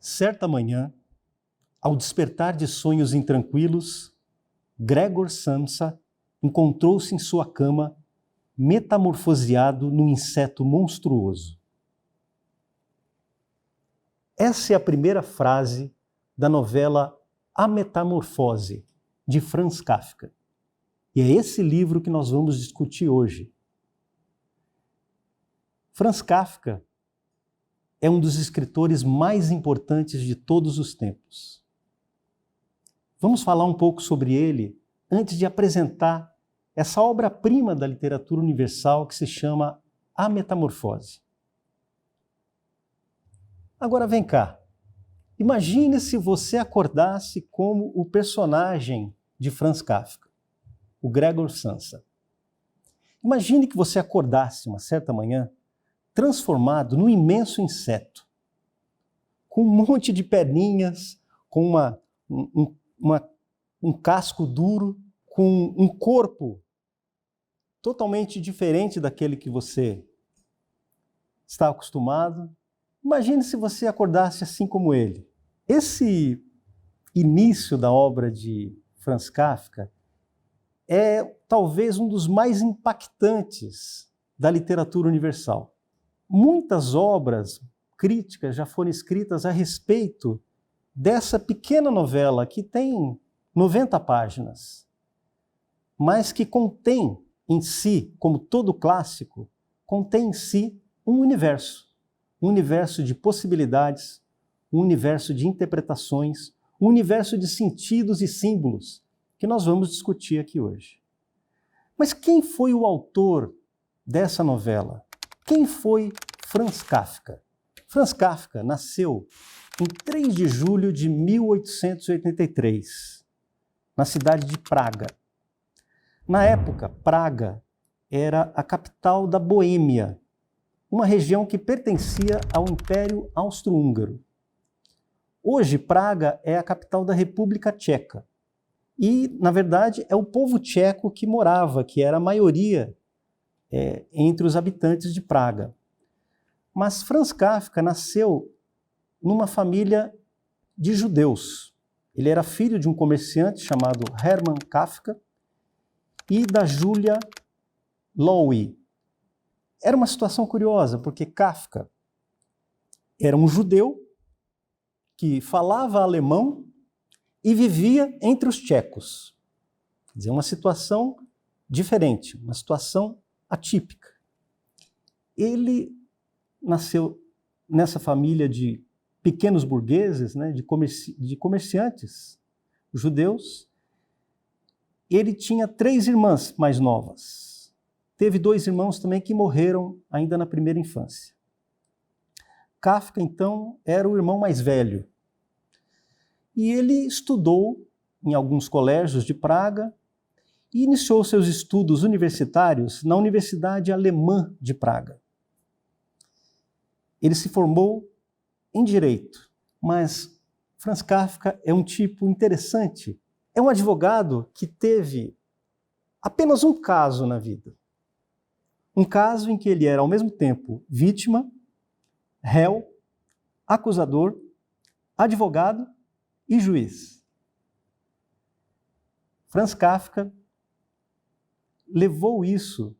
Certa manhã, ao despertar de sonhos intranquilos, Gregor Samsa encontrou-se em sua cama, metamorfoseado num inseto monstruoso. Essa é a primeira frase da novela A Metamorfose, de Franz Kafka. E é esse livro que nós vamos discutir hoje. Franz Kafka é um dos escritores mais importantes de todos os tempos. Vamos falar um pouco sobre ele antes de apresentar essa obra-prima da literatura universal que se chama A Metamorfose. Agora vem cá, imagine se você acordasse como o personagem de Franz Kafka, o Gregor Samsa. Imagine que você acordasse uma certa manhã transformado num imenso inseto, com um monte de perninhas, com um casco duro, com um corpo totalmente diferente daquele que você está acostumado. Imagine se você acordasse assim como ele. Esse início da obra de Franz Kafka é talvez um dos mais impactantes da literatura universal. Muitas obras críticas já foram escritas a respeito dessa pequena novela que tem 90 páginas, mas que contém em si, como todo clássico, contém em si um universo de possibilidades, um universo de interpretações, um universo de sentidos e símbolos que nós vamos discutir aqui hoje. Mas quem foi o autor dessa novela? Quem foi Franz Kafka? Franz Kafka nasceu em 3 de julho de 1883, na cidade de Praga. Na época, Praga era a capital da Boêmia, uma região que pertencia ao Império Austro-Húngaro. Hoje, Praga é a capital da República Tcheca. E, na verdade, é o povo tcheco que morava, que era a maioria entre os habitantes de Praga. Mas Franz Kafka nasceu numa família de judeus. Ele era filho de um comerciante chamado Hermann Kafka e da Julia Lowy. Era uma situação curiosa, porque Kafka era um judeu que falava alemão e vivia entre os tchecos. Quer dizer, uma situação diferente, uma situação atípica. Ele nasceu nessa família de pequenos burgueses, né, de comerciantes judeus. Ele tinha 3 irmãs mais novas. Teve 2 irmãos também que morreram ainda na primeira infância. Kafka, então, era o irmão mais velho. E ele estudou em alguns colégios de Praga e iniciou seus estudos universitários na Universidade Alemã de Praga. Ele se formou em Direito, mas Franz Kafka é um tipo interessante. É um advogado que teve apenas um caso na vida. Um caso em que ele era, ao mesmo tempo, vítima, réu, acusador, advogado e juiz. Franz Kafka levou isso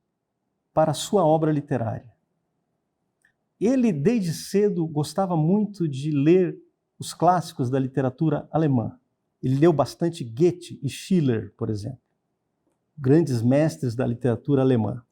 para a sua obra literária. Ele, desde cedo, gostava muito de ler os clássicos da literatura alemã. Ele leu bastante Goethe e Schiller, por exemplo, grandes mestres da literatura alemã.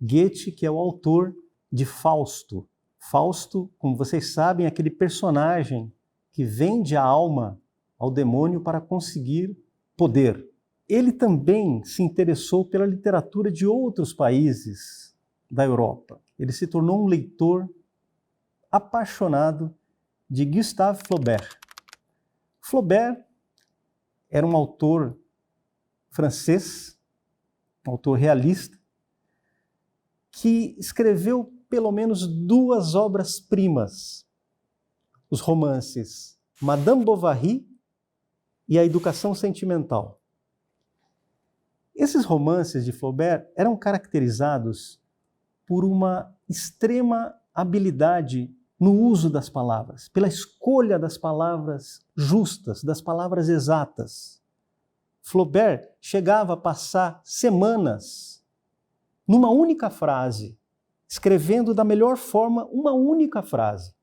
Goethe, que é o autor de Fausto. Fausto, como vocês sabem, é aquele personagem que vende a alma ao demônio para conseguir poder. Ele também se interessou pela literatura de outros países da Europa. Ele se tornou um leitor apaixonado de Gustave Flaubert. Flaubert era um autor francês, um autor realista, que escreveu pelo menos 2 obras-primas, os romances Madame Bovary e A Educação Sentimental. Esses romances de Flaubert eram caracterizados por uma extrema habilidade no uso das palavras, pela escolha das palavras justas, das palavras exatas. Flaubert chegava a passar semanas numa única frase, escrevendo da melhor forma uma única frase.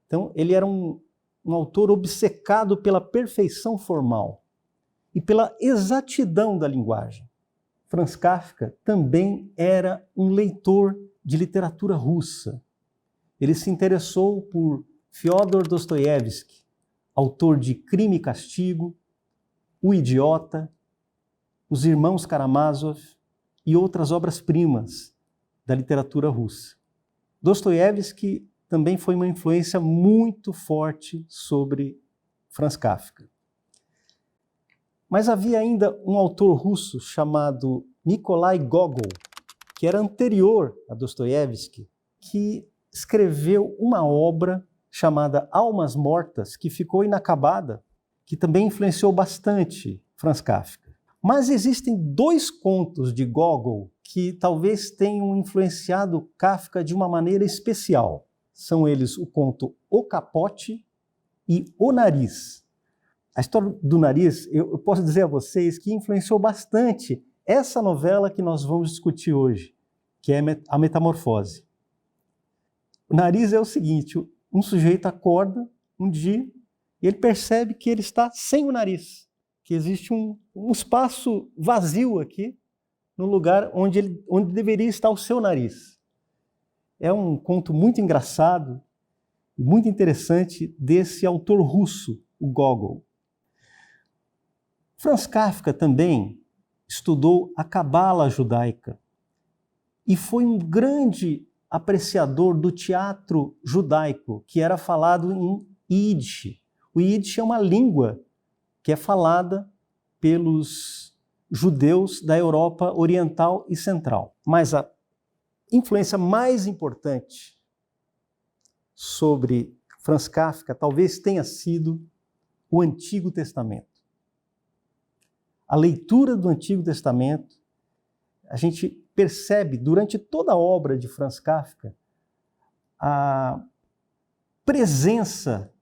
Então, ele era um autor obcecado pela perfeição formal e pela exatidão da linguagem. Franz Kafka também era um leitor de literatura russa. Ele se interessou por Fyodor Dostoiévski, autor de Crime e Castigo, O Idiota, Os Irmãos Karamazov e outras obras-primas da literatura russa. Dostoiévski também foi uma influência muito forte sobre Franz Kafka. Mas havia ainda um autor russo chamado Nikolai Gogol, que era anterior a Dostoiévski, que escreveu uma obra chamada Almas Mortas, que ficou inacabada, que também influenciou bastante Franz Kafka. Mas existem dois contos de Gogol que talvez tenham influenciado Kafka de uma maneira especial. São eles o conto O Capote e O Nariz. A história do Nariz, eu posso dizer a vocês que influenciou bastante essa novela que nós vamos discutir hoje, que é A Metamorfose. O Nariz é o seguinte, um sujeito acorda um dia e ele percebe que ele está sem o nariz, que existe um espaço vazio aqui no lugar onde deveria estar o seu nariz. É um conto muito engraçado e muito interessante desse autor russo, o Gogol. Franz Kafka também estudou a Cabala judaica e foi um grande apreciador do teatro judaico, que era falado em Yiddish. O Yiddish é uma língua que é falada pelos judeus da Europa Oriental e Central. Mas a influência mais importante sobre Franz Kafka talvez tenha sido o Antigo Testamento. A leitura do Antigo Testamento, a gente percebe durante toda a obra de Franz Kafka a presença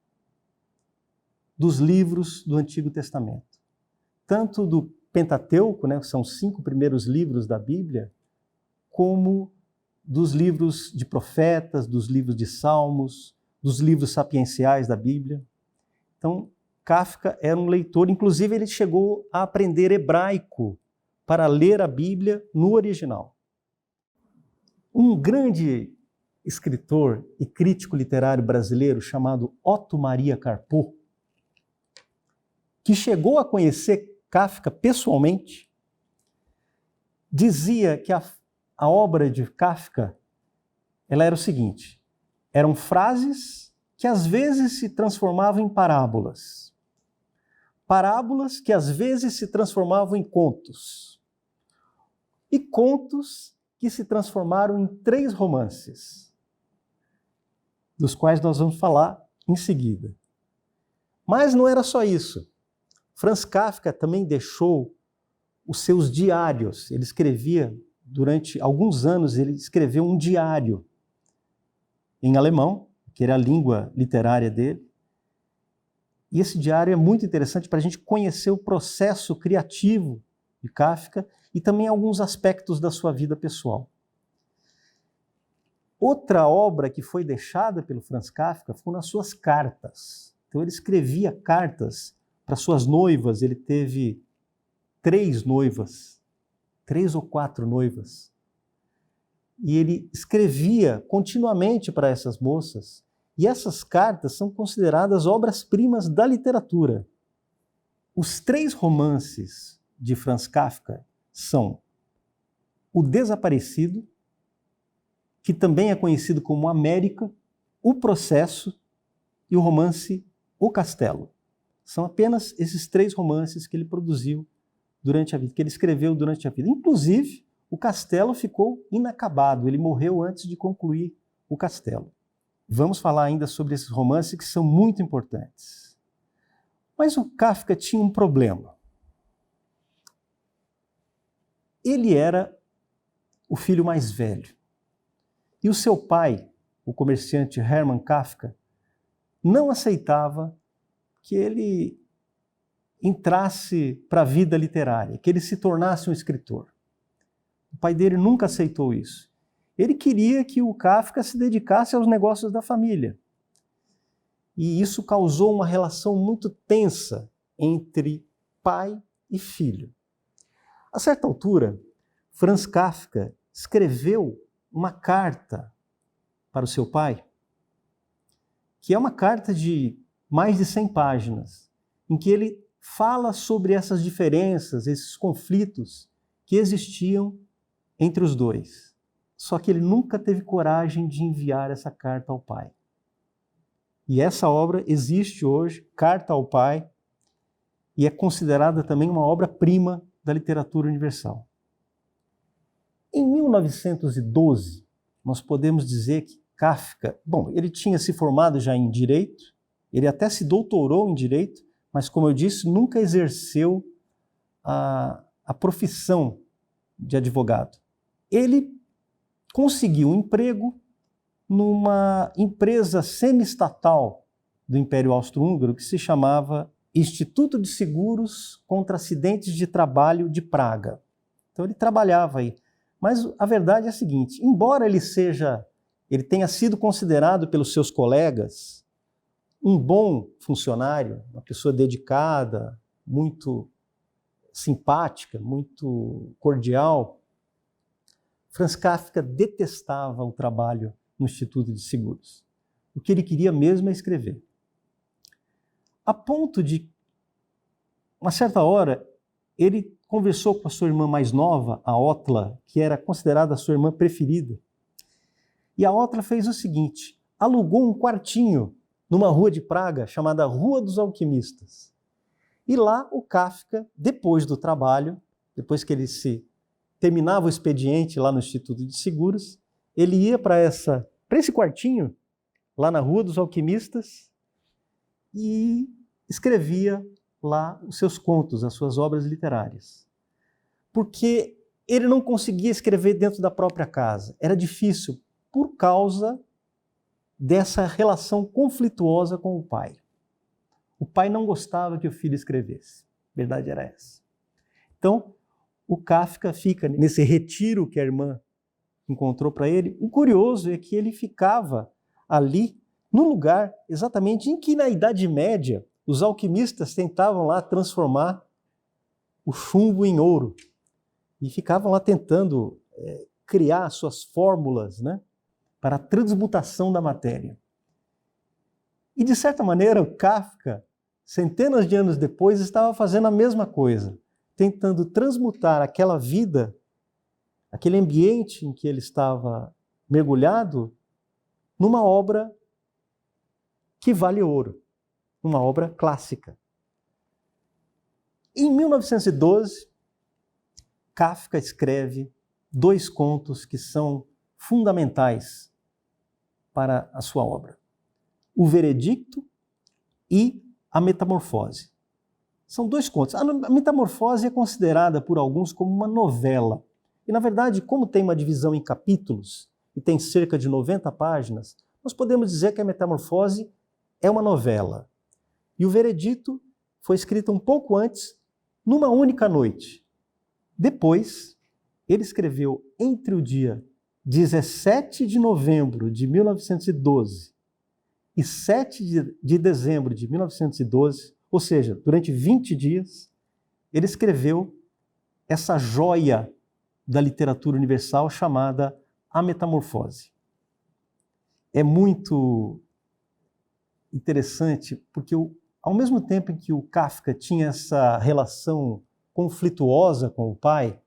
dos livros do Antigo Testamento. Tanto do Pentateuco, né, que são os 5 primeiros livros da Bíblia, como dos livros de profetas, dos livros de salmos, dos livros sapienciais da Bíblia. Então, Kafka era um leitor, inclusive ele chegou a aprender hebraico para ler a Bíblia no original. Um grande escritor e crítico literário brasileiro chamado Otto Maria Carpo, que chegou a conhecer Kafka pessoalmente, dizia que a obra de Kafka ela era o seguinte: eram frases que às vezes se transformavam em parábolas, parábolas que às vezes se transformavam em contos, e contos que se transformaram em 3 romances, dos quais nós vamos falar em seguida. Mas não era só isso. Franz Kafka também deixou os seus diários. Ele escrevia, durante alguns anos, ele escreveu um diário em alemão, que era a língua literária dele. E esse diário é muito interessante para a gente conhecer o processo criativo de Kafka e também alguns aspectos da sua vida pessoal. Outra obra que foi deixada pelo Franz Kafka foram as suas cartas. Então ele escrevia cartas para suas noivas, ele teve 3 noivas, 3 ou 4 noivas. E ele escrevia continuamente para essas moças. E essas cartas são consideradas obras-primas da literatura. Os 3 romances de Franz Kafka são O Desaparecido, que também é conhecido como América, O Processo e o romance O Castelo. São apenas esses 3 romances que ele produziu durante a vida, que ele escreveu durante a vida. Inclusive, O Castelo ficou inacabado, ele morreu antes de concluir O Castelo. Vamos falar ainda sobre esses romances que são muito importantes. Mas o Kafka tinha um problema. Ele era o filho mais velho. E o seu pai o comerciante Hermann Kafka, não aceitava que ele entrasse para a vida literária, que ele se tornasse um escritor. O pai dele nunca aceitou isso. Ele queria que o Kafka se dedicasse aos negócios da família. E isso causou uma relação muito tensa entre pai e filho. A certa altura, Franz Kafka escreveu uma carta para o seu pai, que é uma carta de mais de 100 páginas, em que ele fala sobre essas diferenças, esses conflitos que existiam entre os dois. Só que ele nunca teve coragem de enviar essa carta ao pai. E essa obra existe hoje, Carta ao Pai, e é considerada também uma obra-prima da literatura universal. Em 1912, nós podemos dizer que Kafka, ele tinha se formado já em Direito, ele até se doutorou em Direito, mas, como eu disse, nunca exerceu a profissão de advogado. Ele conseguiu um emprego numa empresa semi-estatal do Império Austro-Húngaro que se chamava Instituto de Seguros contra Acidentes de Trabalho de Praga. Então ele trabalhava aí. Mas a verdade é a seguinte, embora ele tenha sido considerado pelos seus colegas um bom funcionário, uma pessoa dedicada, muito simpática, muito cordial, Franz Kafka detestava o trabalho no Instituto de Seguros. O que ele queria mesmo é escrever. A ponto de, uma certa hora, ele conversou com a sua irmã mais nova, a Otla, que era considerada a sua irmã preferida. E a Otla fez o seguinte, alugou um quartinho numa rua de Praga chamada Rua dos Alquimistas. E lá o Kafka, depois do trabalho, depois que ele terminava o expediente lá no Instituto de Seguros, ele ia para esse quartinho, lá na Rua dos Alquimistas, e escrevia lá os seus contos, as suas obras literárias. Porque ele não conseguia escrever dentro da própria casa. Era difícil por causa dessa relação conflituosa com o pai. O pai não gostava que o filho escrevesse. A verdade era essa. Então, o Kafka fica nesse retiro que a irmã encontrou para ele. O curioso é que ele ficava ali, no lugar exatamente em que, na Idade Média, os alquimistas tentavam lá transformar o chumbo em ouro. E ficavam lá tentando criar suas fórmulas, né, para a transmutação da matéria. E, de certa maneira, o Kafka, centenas de anos depois, estava fazendo a mesma coisa, tentando transmutar aquela vida, aquele ambiente em que ele estava mergulhado, numa obra que vale ouro, uma obra clássica. Em 1912, Kafka escreve 2 contos que são fundamentais para a sua obra: O Veredicto e A Metamorfose. São 2 contos. A Metamorfose é considerada por alguns como uma novela. E, na verdade, como tem uma divisão em capítulos e tem cerca de 90 páginas, nós podemos dizer que a Metamorfose é uma novela. E O Veredicto foi escrito um pouco antes, numa única noite. Depois, ele escreveu entre o dia 17 de novembro de 1912 e 7 de dezembro de 1912, ou seja, durante 20 dias, ele escreveu essa joia da literatura universal chamada A Metamorfose. É muito interessante porque, ao mesmo tempo em que o Kafka tinha essa relação conflituosa com o pai,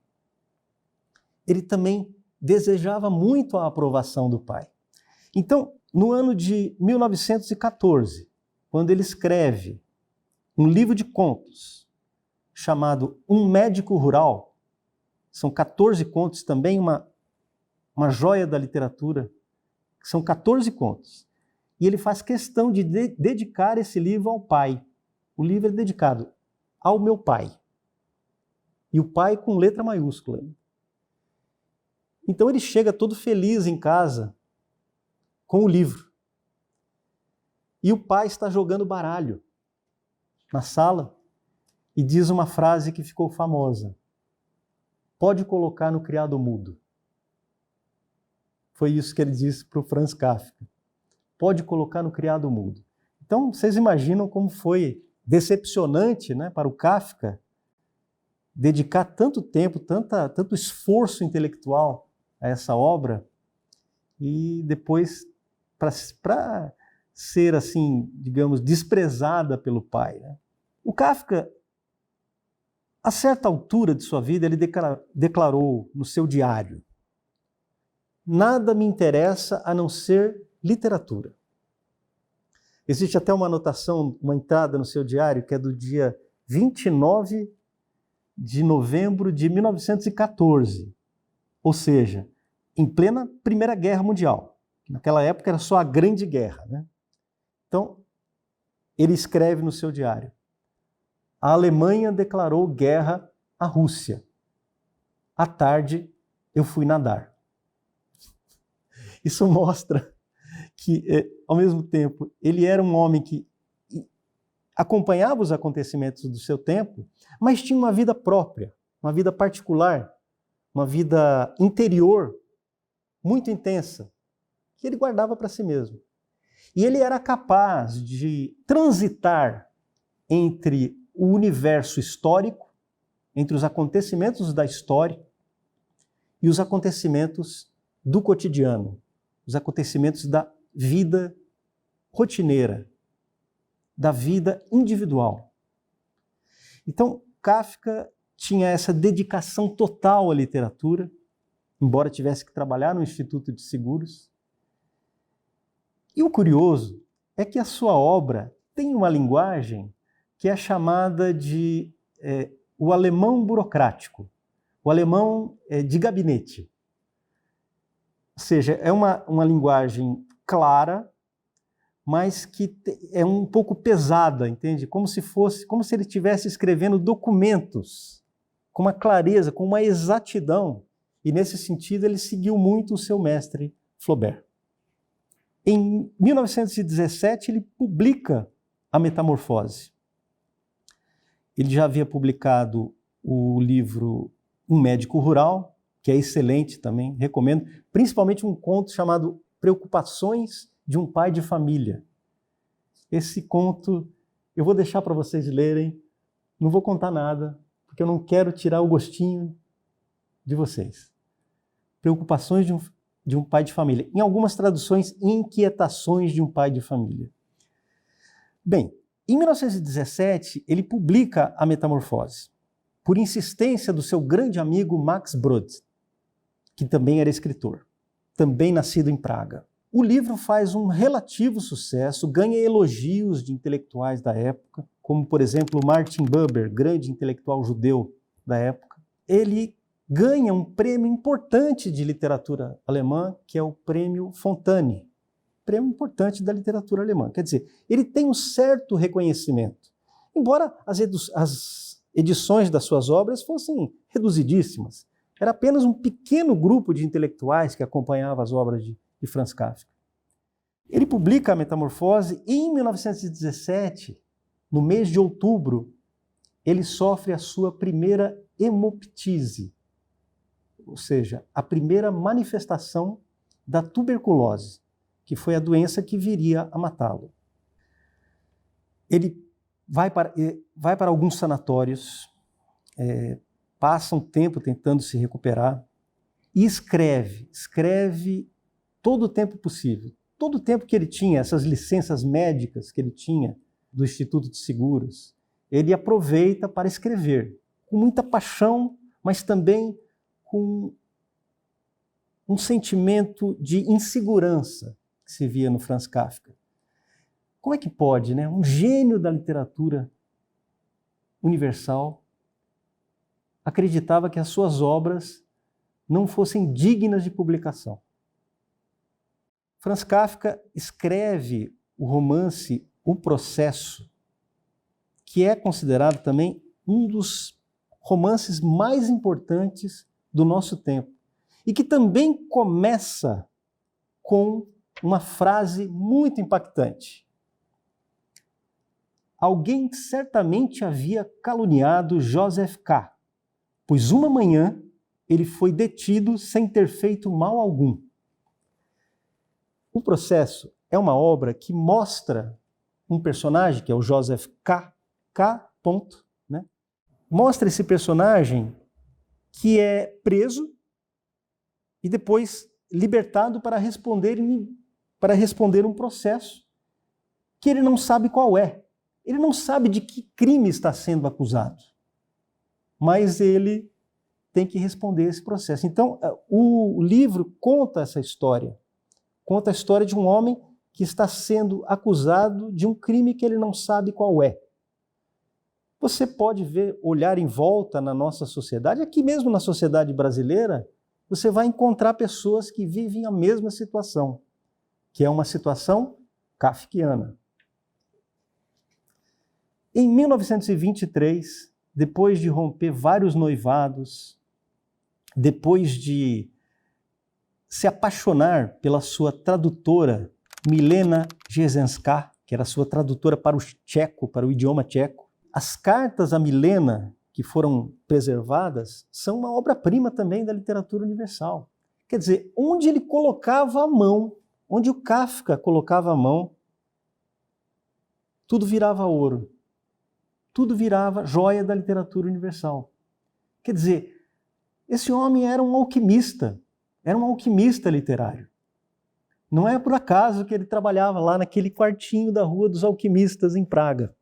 ele também desejava muito a aprovação do pai. Então, no ano de 1914, quando ele escreve um livro de contos chamado Um Médico Rural, são 14 contos também, uma joia da literatura, são 14 contos. E ele faz questão de dedicar esse livro ao pai. O livro é dedicado ao meu pai. E o pai com letra maiúscula. Então ele chega todo feliz em casa com o livro. E o pai está jogando baralho na sala e diz uma frase que ficou famosa: pode colocar no criado mudo. Foi isso que ele disse para o Franz Kafka. Pode colocar no criado mudo. Então, vocês imaginam como foi decepcionante, né, para o Kafka dedicar tanto tempo, tanto esforço intelectual a essa obra e depois para ser, assim, digamos, desprezada pelo pai, né? O Kafka, a certa altura de sua vida, ele declarou no seu diário: nada me interessa a não ser literatura. Existe até uma anotação, uma entrada no seu diário, que é do dia 29 de novembro de 1914, ou seja, em plena Primeira Guerra Mundial. Naquela época era só a Grande Guerra, né? Então, ele escreve no seu diário: a Alemanha declarou guerra à Rússia. À tarde, eu fui nadar. Isso mostra que, ao mesmo tempo, ele era um homem que acompanhava os acontecimentos do seu tempo, mas tinha uma vida própria, uma vida particular, uma vida interior muito intensa, que ele guardava para si mesmo. E ele era capaz de transitar entre o universo histórico, entre os acontecimentos da história e os acontecimentos do cotidiano, os acontecimentos da vida rotineira, da vida individual. Então, Kafka tinha essa dedicação total à literatura, embora tivesse que trabalhar no Instituto de Seguros. E o curioso é que a sua obra tem uma linguagem que é chamada de o alemão burocrático, o alemão de gabinete. Ou seja, é uma linguagem clara, mas que é um pouco pesada, entende? Como se ele estivesse escrevendo documentos com uma clareza, com uma exatidão. E nesse sentido ele seguiu muito o seu mestre Flaubert. Em 1917 ele publica A Metamorfose. Ele já havia publicado o livro Um Médico Rural, que é excelente também, recomendo, principalmente um conto chamado Preocupações de um Pai de Família. Esse conto eu vou deixar para vocês lerem, não vou contar nada, porque eu não quero tirar o gostinho de vocês. Preocupações de um pai de família. Em algumas traduções, inquietações de um pai de família. Bem, em 1917, ele publica A Metamorfose, por insistência do seu grande amigo Max Brod, que também era escritor, também nascido em Praga. O livro faz um relativo sucesso, ganha elogios de intelectuais da época, como, por exemplo, Martin Buber, grande intelectual judeu da época. Ele ganha um prêmio importante de literatura alemã, que é o Prêmio Fontane, prêmio importante da literatura alemã. Quer dizer, ele tem um certo reconhecimento, embora as edições das suas obras fossem reduzidíssimas. Era apenas um pequeno grupo de intelectuais que acompanhava as obras de Franz Kafka. Ele publica A Metamorfose e em 1917, no mês de outubro, ele sofre a sua primeira hemoptise, ou seja, a primeira manifestação da tuberculose, que foi a doença que viria a matá-lo. Ele vai para alguns sanatórios, passa um tempo tentando se recuperar e escreve todo o tempo possível. Todo o tempo que ele tinha, essas licenças médicas que ele tinha do Instituto de Seguros, ele aproveita para escrever, com muita paixão, mas também com um sentimento de insegurança que se via no Franz Kafka. Como é que pode, né? Um gênio da literatura universal acreditava que as suas obras não fossem dignas de publicação. Franz Kafka escreve o romance O Processo, que é considerado também um dos romances mais importantes do nosso tempo, e que também começa com uma frase muito impactante. Alguém certamente havia caluniado Joseph K., pois uma manhã ele foi detido sem ter feito mal algum. O Processo é uma obra que mostra um personagem, que é o Joseph K. Ponto, né? Mostra esse personagem que é preso e depois libertado para responder um processo que ele não sabe qual é. Ele não sabe de que crime está sendo acusado, mas ele tem que responder esse processo. Então, o livro conta essa história. Conta a história de um homem que está sendo acusado de um crime que ele não sabe qual é. Você pode olhar em volta na nossa sociedade, aqui mesmo na sociedade brasileira, você vai encontrar pessoas que vivem a mesma situação, que é uma situação kafkiana. Em 1923, depois de romper vários noivados, depois de se apaixonar pela sua tradutora, Milena Jesenská, que era sua tradutora para o tcheco, para o idioma tcheco, as cartas a Milena, que foram preservadas, são uma obra-prima também da literatura universal. Quer dizer, onde ele colocava a mão, onde o Kafka colocava a mão, tudo virava ouro. Tudo virava joia da literatura universal. Quer dizer, esse homem era um alquimista literário. Não é por acaso que ele trabalhava lá naquele quartinho da Rua dos Alquimistas, em Praga.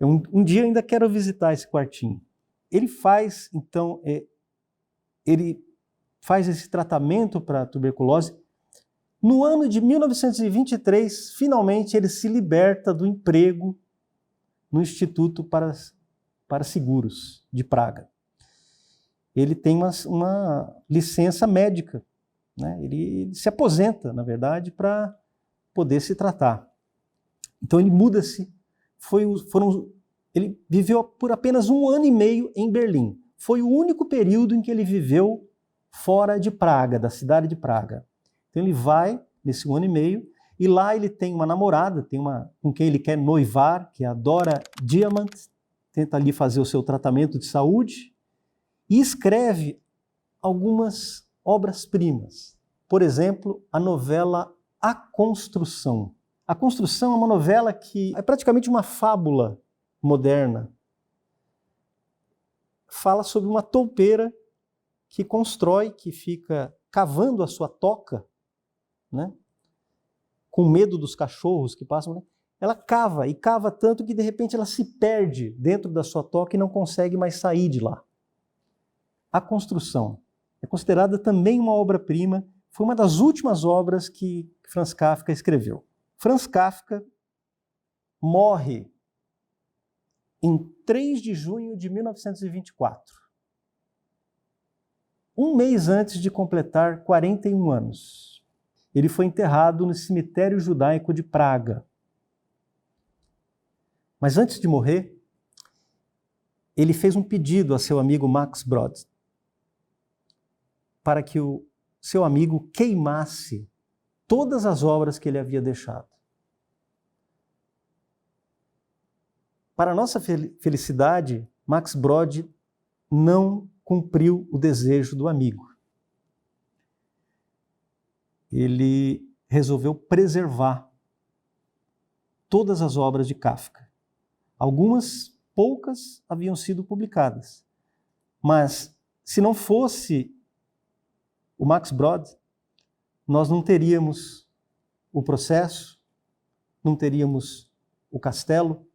Um dia eu ainda quero visitar esse quartinho. Ele faz, então, esse tratamento para a tuberculose. No ano de 1923, finalmente ele se liberta do emprego no Instituto para Seguros de Praga. Ele tem uma licença médica, né? Ele se aposenta, na verdade, para poder se tratar. Então ele muda-se. Ele viveu por apenas 1 ano e meio em Berlim. Foi o único período em que ele viveu fora de Praga, da cidade de Praga. Então ele vai, nesse 1 ano e meio, e lá ele tem uma namorada, com quem ele quer noivar, que é a Dora Diamant, tenta ali fazer o seu tratamento de saúde, e escreve algumas obras-primas. Por exemplo, a novela A Construção. A Construção é uma novela que é praticamente uma fábula moderna. Fala sobre uma toupeira que constrói, que fica cavando a sua toca, né? Com medo dos cachorros que passam, né? Ela cava, e cava tanto que de repente ela se perde dentro da sua toca e não consegue mais sair de lá. A Construção é considerada também uma obra-prima, foi uma das últimas obras que Franz Kafka escreveu. Franz Kafka morre em 3 de junho de 1924, um mês antes de completar 41 anos. Ele foi enterrado no cemitério judaico de Praga. Mas antes de morrer, ele fez um pedido a seu amigo Max Brod para que o seu amigo queimasse todas as obras que ele havia deixado. Para nossa felicidade, Max Brod não cumpriu o desejo do amigo. Ele resolveu preservar todas as obras de Kafka. Algumas, poucas, haviam sido publicadas. Mas, se não fosse o Max Brod, nós não teríamos o Processo, não teríamos o Castelo,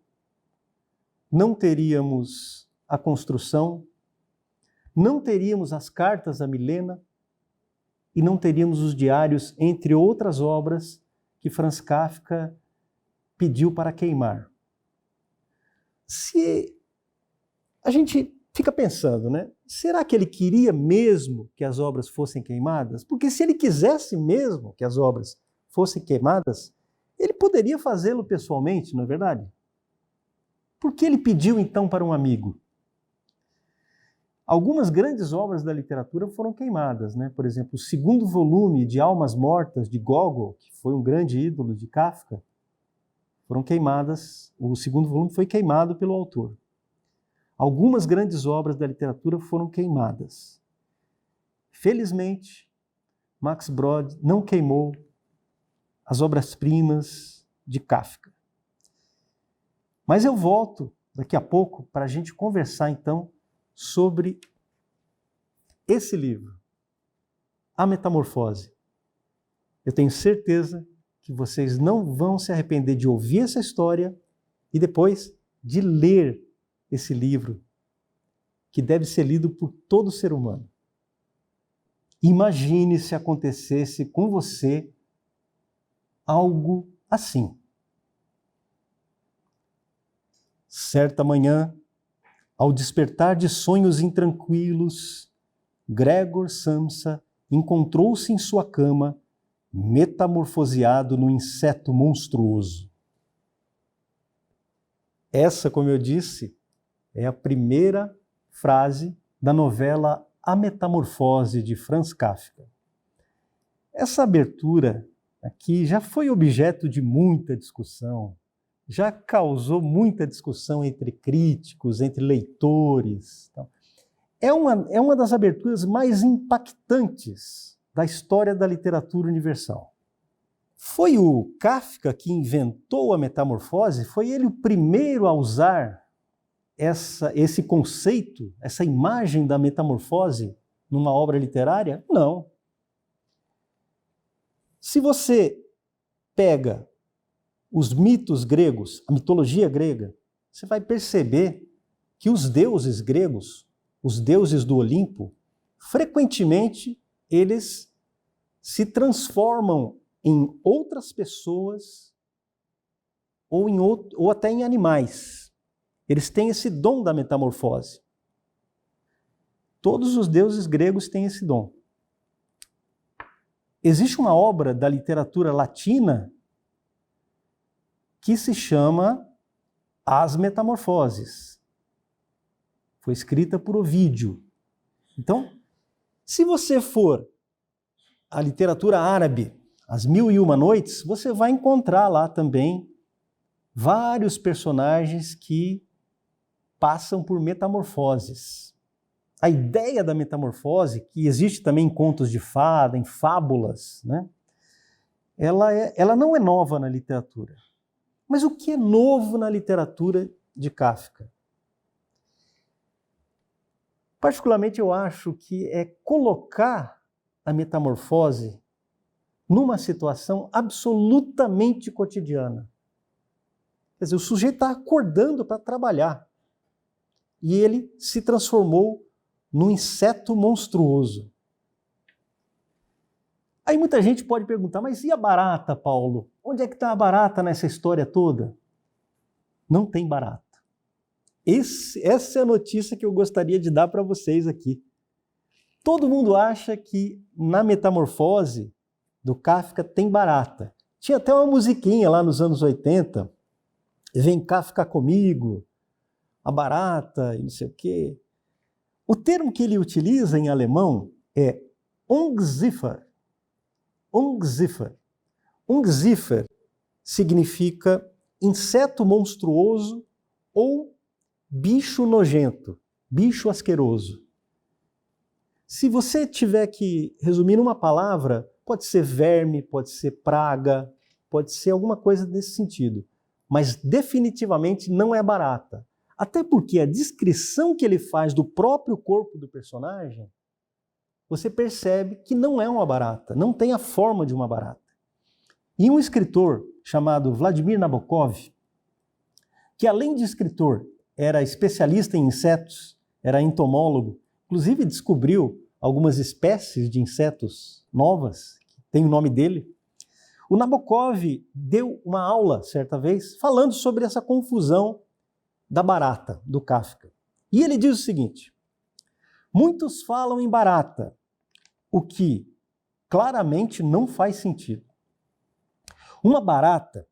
não teríamos a Construção, não teríamos as cartas a Milena e não teríamos os diários, entre outras obras que Franz Kafka pediu para queimar. Se a gente fica pensando, né? Será que ele queria mesmo que as obras fossem queimadas? Porque se ele quisesse mesmo que as obras fossem queimadas, ele poderia fazê-lo pessoalmente, não é verdade? Por que ele pediu então para um amigo? Algumas grandes obras da literatura foram queimadas, né? Por exemplo, o segundo volume de Almas Mortas, de Gogol, que foi um grande ídolo de Kafka, foram queimadas, o segundo volume foi queimado pelo autor. Algumas grandes obras da literatura foram queimadas. Felizmente, Max Brod não queimou as obras-primas de Kafka. Mas eu volto daqui a pouco para a gente conversar, então, sobre esse livro, A Metamorfose. Eu tenho certeza que vocês não vão se arrepender de ouvir essa história e depois de ler esse livro, que deve ser lido por todo ser humano. Imagine se acontecesse com você algo assim. Certa manhã, ao despertar de sonhos intranquilos, Gregor Samsa encontrou-se em sua cama, metamorfoseado num inseto monstruoso. Essa, como eu disse, é a primeira frase da novela A Metamorfose, de Franz Kafka. Essa abertura aqui já foi objeto de muita discussão, já causou muita discussão entre críticos, entre leitores. É uma das aberturas mais impactantes da história da literatura universal. Foi o Kafka que inventou a metamorfose? Foi ele o primeiro a usar esse conceito, essa imagem da metamorfose numa obra literária? Não. Se você pega os mitos gregos, a mitologia grega, você vai perceber que os deuses gregos, os deuses do Olimpo, frequentemente eles se transformam em outras pessoas ou até em animais. Eles têm esse dom da metamorfose. Todos os deuses gregos têm esse dom. Existe uma obra da literatura latina que se chama As Metamorfoses. Foi escrita por Ovídio. Então, se você for à literatura árabe, As Mil e Uma Noites, você vai encontrar lá também vários personagens que passam por metamorfoses. A ideia da metamorfose, que existe também em contos de fada, em fábulas, né? Ela não é nova na literatura. Mas o que é novo na literatura de Kafka? Particularmente, eu acho que é colocar a metamorfose numa situação absolutamente cotidiana. Quer dizer, o sujeito está acordando para trabalhar e ele se transformou num inseto monstruoso. Aí muita gente pode perguntar, mas e a barata, Paulo? Onde é que está a barata nessa história toda? Não tem barata. Essa é a notícia que eu gostaria de dar para vocês aqui. Todo mundo acha que na metamorfose do Kafka tem barata. Tinha até uma musiquinha lá nos anos 80, Vem cá ficar comigo, a barata e não sei o quê. O termo que ele utiliza em alemão é Ungeziefer. Ungeziefer. Ungeziefer significa inseto monstruoso ou bicho nojento, bicho asqueroso. Se você tiver que resumir numa palavra, pode ser verme, pode ser praga, pode ser alguma coisa nesse sentido, mas definitivamente não é barata. Até porque a descrição que ele faz do próprio corpo do personagem, você percebe que não é uma barata, não tem a forma de uma barata. E um escritor chamado Vladimir Nabokov, que além de escritor, era especialista em insetos, era entomólogo, inclusive descobriu algumas espécies de insetos novas, que tem o nome dele. O Nabokov deu uma aula, certa vez, falando sobre essa confusão da barata, do Kafka. E ele diz o seguinte: muitos falam em barata, o que claramente não faz sentido. Uma barata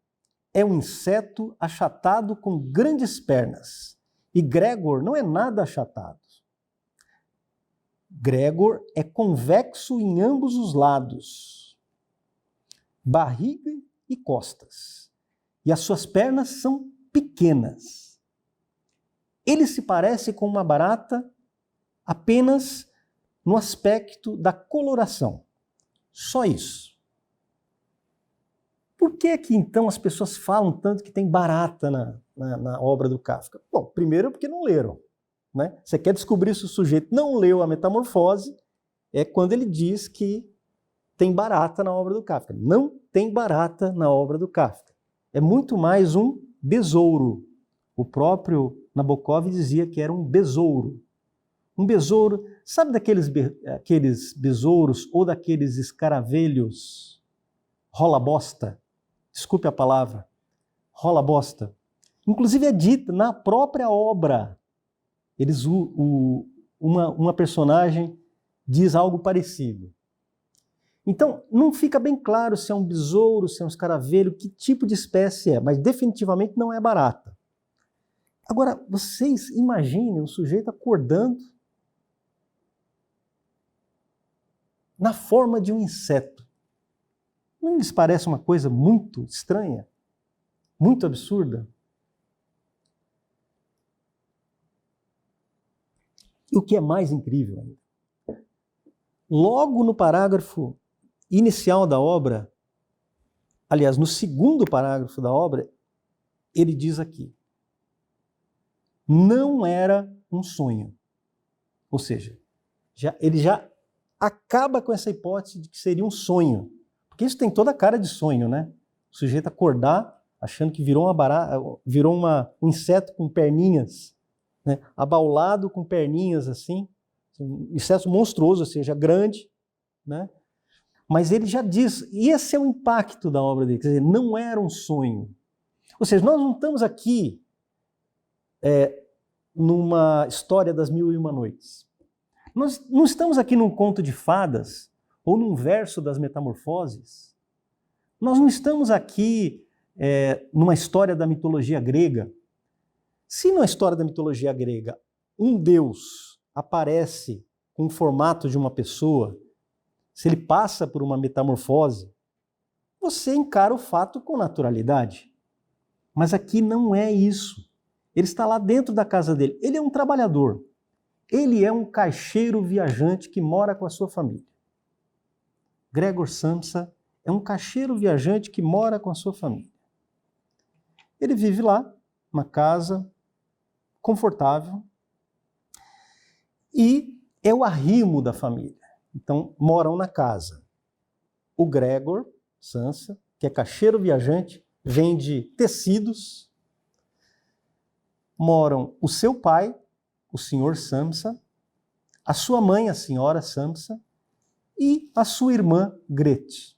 é um inseto achatado com grandes pernas. E Gregor não é nada achatado. Gregor é convexo em ambos os lados, barriga e costas, e as suas pernas são pequenas. Ele se parece com uma barata apenas no aspecto da coloração. Só isso. Por que que então as pessoas falam tanto que tem barata na obra do Kafka? Bom, primeiro porque não leram. Né? Você quer descobrir se o sujeito não leu a Metamorfose, é quando ele diz que tem barata na obra do Kafka. Não tem barata na obra do Kafka. É muito mais um besouro. O próprio Nabokov dizia que era um besouro. Um besouro, sabe aqueles besouros ou daqueles escaravelhos rola-bosta? Desculpe a palavra. Rola-bosta. Inclusive é dita na própria obra. Uma personagem diz algo parecido. Então, não fica bem claro se é um besouro, se é um escaravelho, que tipo de espécie é, mas definitivamente não é barata. Agora, vocês imaginem um sujeito acordando na forma de um inseto. Não lhes parece uma coisa muito estranha? Muito absurda? E o que é mais incrível ainda? Logo no parágrafo inicial da obra, aliás, no segundo parágrafo da obra, ele diz aqui: não era um sonho. Ou seja, ele já acaba com essa hipótese de que seria um sonho. Porque isso tem toda a cara de sonho, né? O sujeito acordar achando que virou um inseto com perninhas, né? Abaulado com perninhas assim, um inseto monstruoso, ou seja, grande, né? Mas ele já diz, e esse é o impacto da obra dele, quer dizer, não era um sonho. Ou seja, nós não estamos aqui numa história das 1001 Noites. Nós não estamos aqui num conto de fadas ou num verso das Metamorfoses. Nós não estamos aqui numa história da mitologia grega. Se na história da mitologia grega um deus aparece com o formato de uma pessoa, se ele passa por uma metamorfose, você encara o fato com naturalidade. Mas aqui não é isso. Ele está lá dentro da casa dele. Ele é um trabalhador. Ele é um caixeiro viajante que mora com a sua família. Gregor Samsa é um caixeiro viajante que mora com a sua família. Ele vive lá, uma casa confortável, e é o arrimo da família. Então, moram na casa o Gregor Samsa, que é caixeiro viajante, vende tecidos. Moram o seu pai, o senhor Samsa, a sua mãe, a senhora Samsa, e a sua irmã Grete,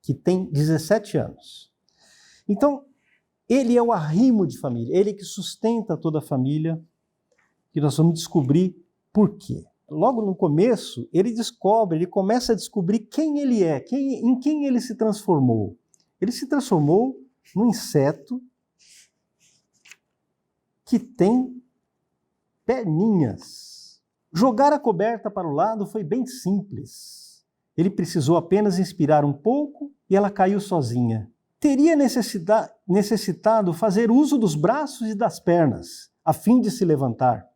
que tem 17 anos. Então, ele é o arrimo de família, ele que sustenta toda a família, e nós vamos descobrir por quê. Logo no começo, ele começa a descobrir quem ele é, em quem ele se transformou. Ele se transformou num inseto que tem perninhas. Jogar a coberta para o lado foi bem simples. Ele precisou apenas inspirar um pouco e ela caiu sozinha. Teria necessitado fazer uso dos braços e das pernas, a fim de se levantar.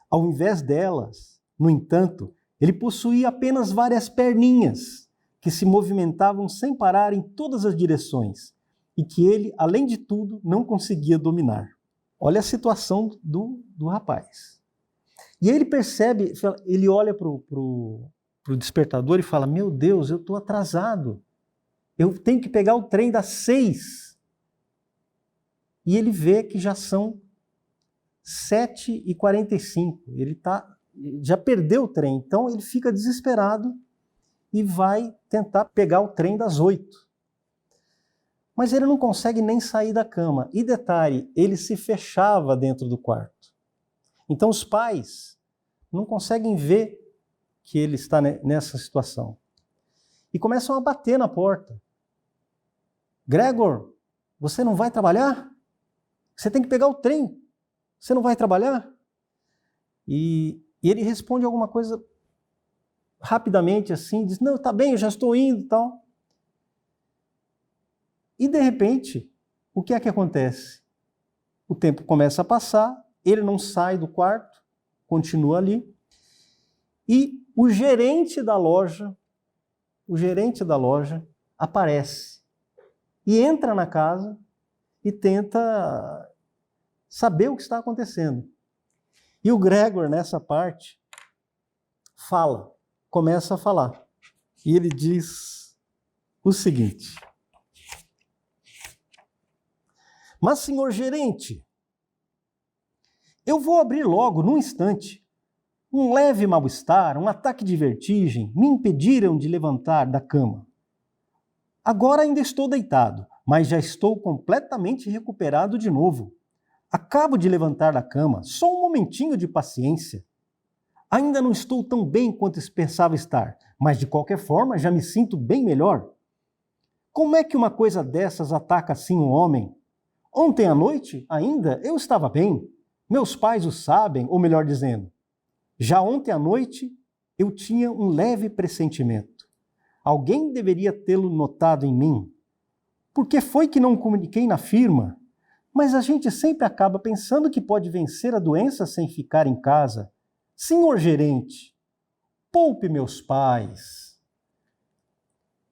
Ao invés delas, no entanto, ele possuía apenas várias perninhas, que se movimentavam sem parar em todas as direções, e que ele, além de tudo, não conseguia dominar. Olha a situação do rapaz. E aí ele percebe, ele olha para o despertador e fala: meu Deus, eu estou atrasado. Eu tenho que pegar o trem das 6. E ele vê que já são 7h45. Ele já perdeu o trem. Então ele fica desesperado e vai tentar pegar o trem das 8. Mas ele não consegue nem sair da cama. E detalhe, ele se fechava dentro do quarto. Então os pais não conseguem ver que ele está nessa situação. E começam a bater na porta. Gregor, você não vai trabalhar? Você tem que pegar o trem. Você não vai trabalhar? E E ele responde alguma coisa rapidamente assim, diz, não, tá bem, eu já estou indo e tal. E de repente, o que é que acontece? O tempo começa a passar, ele não sai do quarto, continua ali, e o gerente da loja aparece e entra na casa e tenta saber o que está acontecendo. E o Gregor, nessa parte, começa a falar. E ele diz o seguinte: mas, senhor gerente, eu vou abrir logo, num instante. Um leve mal-estar, um ataque de vertigem me impediram de levantar da cama. Agora ainda estou deitado, mas já estou completamente recuperado de novo. Acabo de levantar da cama, só um momentinho de paciência. Ainda não estou tão bem quanto pensava estar, mas de qualquer forma já me sinto bem melhor. Como é que uma coisa dessas ataca assim um homem? Ontem à noite, ainda, eu estava bem. Meus pais o sabem, ou melhor dizendo, já ontem à noite eu tinha um leve pressentimento. Alguém deveria tê-lo notado em mim. Por que foi que não comuniquei na firma? Mas a gente sempre acaba pensando que pode vencer a doença sem ficar em casa. Senhor gerente, poupe meus pais.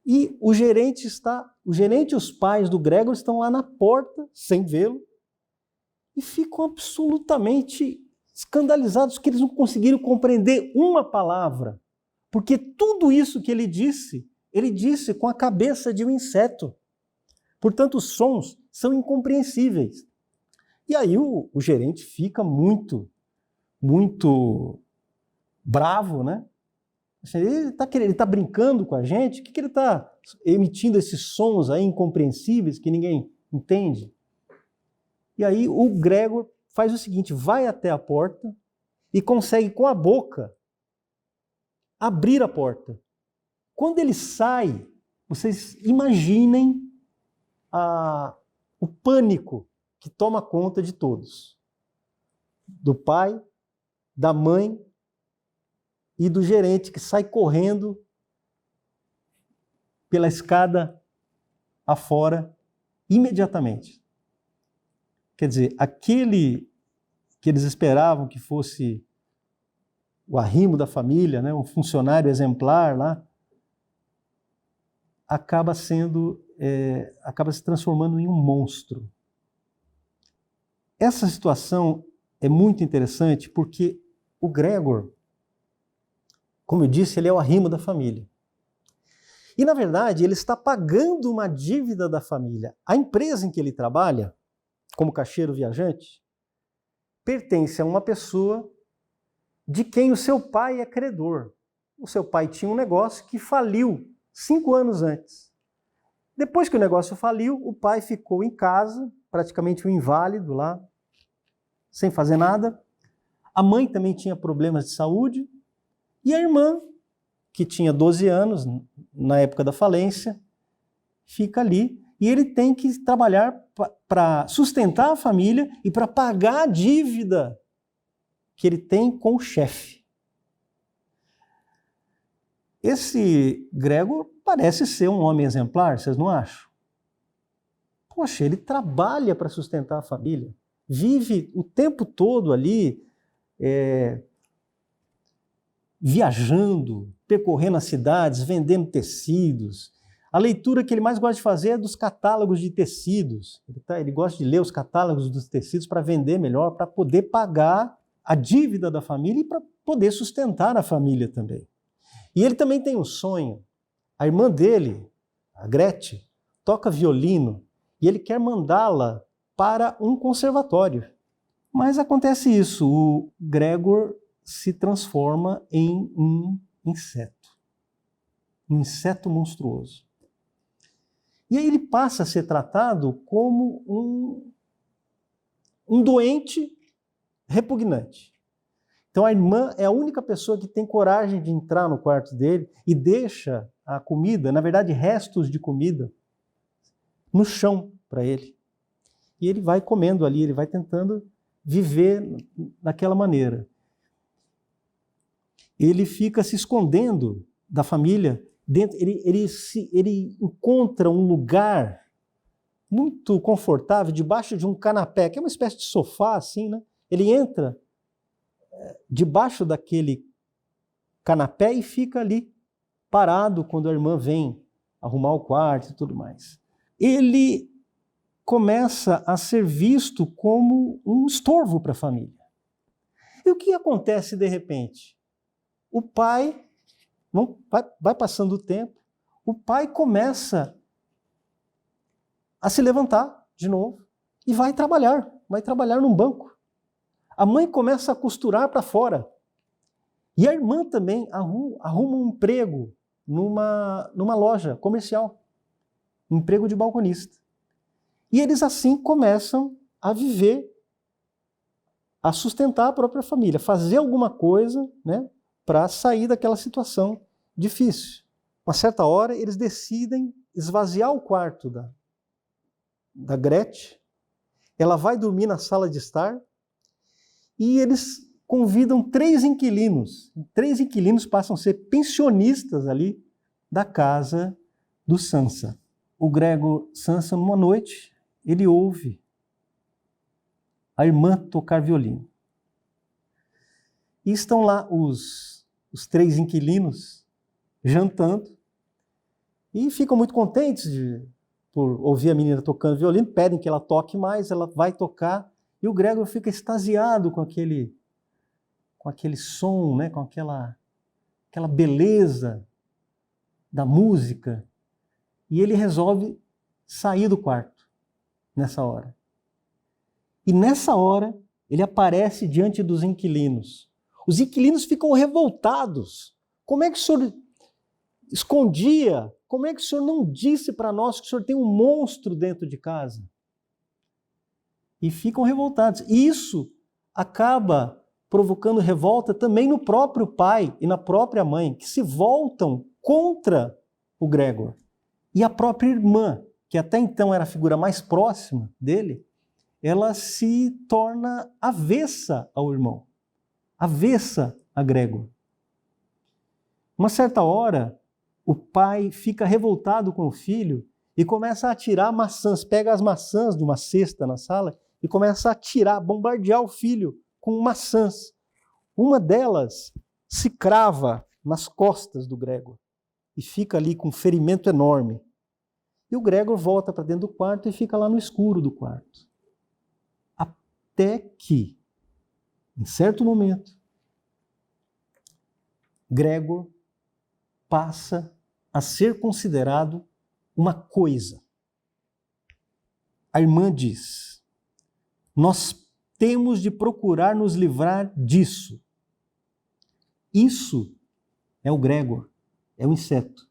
E o gerente e os pais do Gregor estão lá na porta, sem vê-lo, e ficam absolutamente escandalizados que eles não conseguiram compreender uma palavra, porque tudo isso que ele disse com a cabeça de um inseto. Portanto, os sons são incompreensíveis. E aí o gerente fica muito bravo, né? Ele está brincando com a gente? Por que ele está emitindo esses sons aí incompreensíveis que ninguém entende? E aí o Gregor faz o seguinte, vai até a porta e consegue com a boca abrir a porta. Quando ele sai, vocês imaginem o pânico que toma conta de todos. Do pai, da mãe e do gerente que sai correndo pela escada afora imediatamente. Quer dizer, aquele que eles esperavam que fosse o arrimo da família, né, um funcionário exemplar lá, acaba se transformando em um monstro. Essa situação é muito interessante porque o Gregor, como eu disse, ele é o arrimo da família. E, na verdade, ele está pagando uma dívida da família. A empresa em que ele trabalha, como caixeiro viajante, pertence a uma pessoa de quem o seu pai é credor. O seu pai tinha um negócio que faliu 5 anos antes. Depois que o negócio faliu, o pai ficou em casa, praticamente um inválido lá, sem fazer nada. A mãe também tinha problemas de saúde. E a irmã, que tinha 12 anos, na época da falência, fica ali. E ele tem que trabalhar para sustentar a família e para pagar a dívida que ele tem com o chefe. Esse Gregor parece ser um homem exemplar, vocês não acham? Poxa, ele trabalha para sustentar a família, vive o tempo todo ali, viajando, percorrendo as cidades, vendendo tecidos. A leitura que ele mais gosta de fazer é dos catálogos de tecidos. Ele gosta de ler os catálogos dos tecidos para vender melhor, para poder pagar a dívida da família e para poder sustentar a família também. E ele também tem um sonho. A irmã dele, a Gretchen, toca violino e ele quer mandá-la para um conservatório. Mas acontece isso, o Gregor se transforma em um inseto monstruoso. E aí ele passa a ser tratado como um doente repugnante. Então a irmã é a única pessoa que tem coragem de entrar no quarto dele e deixa a comida, na verdade restos de comida, no chão para ele. E ele vai comendo ali, ele vai tentando viver daquela maneira. ele fica se escondendo da família. Ele encontra um lugar muito confortável debaixo de um canapé, que é uma espécie de sofá, assim, né? Ele entra debaixo daquele canapé e fica ali, parado, quando a irmã vem arrumar o quarto e tudo mais. Ele começa a ser visto como um estorvo para a família. E o que acontece de repente? O pai, vai passando o tempo, o pai começa a se levantar de novo e vai trabalhar num banco. A mãe começa a costurar para fora. E a irmã também arruma um emprego numa loja comercial, um emprego de balconista. E eles assim começam a viver, a sustentar a própria família, fazer alguma coisa, né, para sair daquela situação difícil. Uma certa hora, eles decidem esvaziar o quarto da Gretchen. Ela vai dormir na sala de estar e eles convidam 3 inquilinos. 3 inquilinos passam a ser pensionistas ali da casa do Sansa. O Gregor Sansa, numa noite, ele ouve a irmã tocar violino. E estão lá os 3 inquilinos jantando e ficam muito contentes por ouvir a menina tocando violino, pedem que ela toque mais, ela vai tocar e o Gregor fica extasiado com aquele som, né, com aquela beleza da música, e ele resolve sair do quarto nessa hora. E nessa hora, ele aparece diante dos inquilinos. Os inquilinos ficam revoltados. Como é que o senhor escondia? Como é que o senhor não disse para nós que o senhor tem um monstro dentro de casa? E ficam revoltados. E isso acaba provocando revolta também no próprio pai e na própria mãe, que se voltam contra o Gregor. E a própria irmã, que até então era a figura mais próxima dele, ela se torna avessa ao irmão, avessa a Gregor. Uma certa hora, o pai fica revoltado com o filho e começa a atirar maçãs, pega as maçãs de uma cesta na sala e começa a atirar, bombardear o filho com maçãs. Uma delas se crava nas costas do Gregor e fica ali com um ferimento enorme. E o Gregor volta para dentro do quarto e fica lá no escuro do quarto. Até que, em certo momento, Gregor passa a ser considerado uma coisa. A irmã diz: nós temos de procurar nos livrar disso. Isso é o Gregor, é o inseto.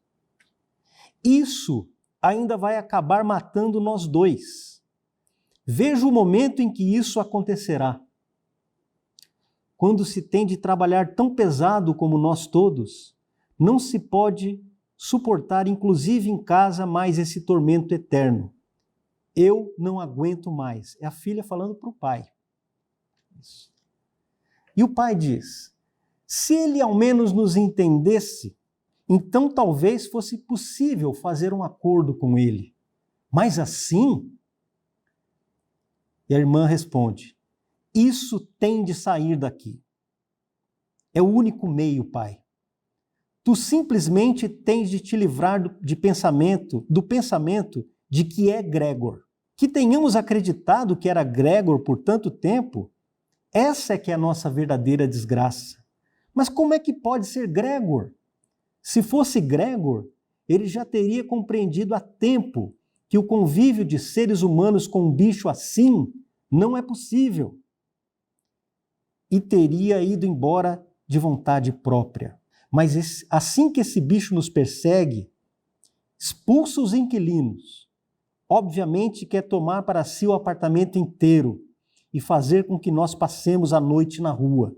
Isso ainda vai acabar matando nós dois. Veja o momento em que isso acontecerá. Quando se tem de trabalhar tão pesado como nós todos, não se pode suportar, inclusive em casa, mais esse tormento eterno. Eu não aguento mais. É a filha falando para o pai. Isso. E o pai diz: se ele ao menos nos entendesse, então talvez fosse possível fazer um acordo com ele. Mas assim... E a irmã responde: isso tem de sair daqui. É o único meio, pai. Tu simplesmente tens de te livrar do pensamento de que é Gregor. Que tenhamos acreditado que era Gregor por tanto tempo, essa é que é a nossa verdadeira desgraça. Mas como é que pode ser Gregor? Se fosse Gregor, ele já teria compreendido há tempo que o convívio de seres humanos com um bicho assim não é possível. E teria ido embora de vontade própria. Mas assim que esse bicho nos persegue, expulsa os inquilinos. Obviamente quer tomar para si o apartamento inteiro e fazer com que nós passemos a noite na rua.